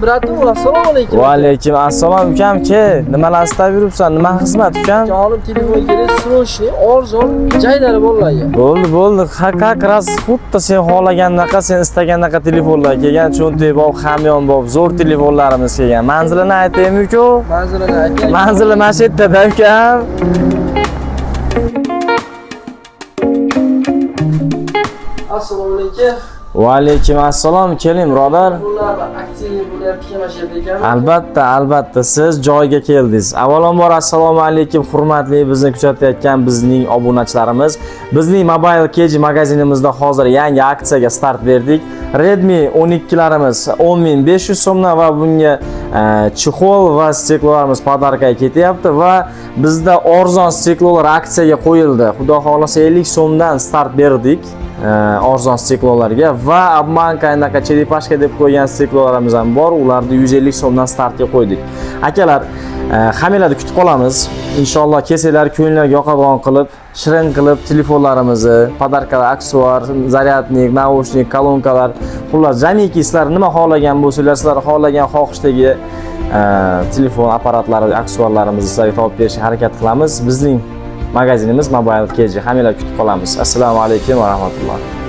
bratim, assalomu alaykum. Va alaykum assalom ukam, ke nimalar istab yuribsan? Nima xizmat ukam? Jonim telefon kerak, srochniy, arzon, jaydari bo'ladi. Bo'ldi. Как раз xuddi sen xohlagandaqa, sen istagandaqa telefonlar kelgan, cho'ntak bor, hamyon bor, zo'r telefonlarimiz kelgan. Manzilini aytaymi-ku? Manzilini aytay. Manzili mana shu yerda ukam. Assalomu alaykum. Va alaykum assalom, keling birodar. Bular aksiya bo'lyapti, kemashyapti ekan. Albatta, siz joyiga keldingiz. Avvalambor assalomu alaykum hurmatli bizni kuzatayotgan bizning obunachilarimiz. Bizning Mobile KG magazinimizda hozir yangi aksiyaga start berdik. Redmi 12larimiz 10.500 so'mdan va bunga chexol va steklolarimiz podarkaga ketyapti va bizda arzon steklolar aksiyaga qo'yildi. Xudo xolasa 50 so'mdan start berdik. Arzon steklolarga va obmanka anaqa cherepashka deb qo'ygan steklolarimiz ham bor. Ularni 150 so'mdan startga qo'ydik. Akalar, hammalarni kutib qolamiz. Inshaalloh kelsanglar, ko'ngillarga yoqadigan qilib, shirin qilib telefonlarimizni, podarkalar, aksesuar, zaryadnik, naushnik, kolonkalar, xullas, jamiki sizlar nima xohlagan bo'lsanglar, sizlar xohlagan xohishdagi telefon apparatlari, aksesuarlarimizni sizlarga topib berishga harakat qilamiz. Bizning magazinimiz Mobile KG. Hammalar kutib qolamiz. Assalomu alaykum va rahmatulloh.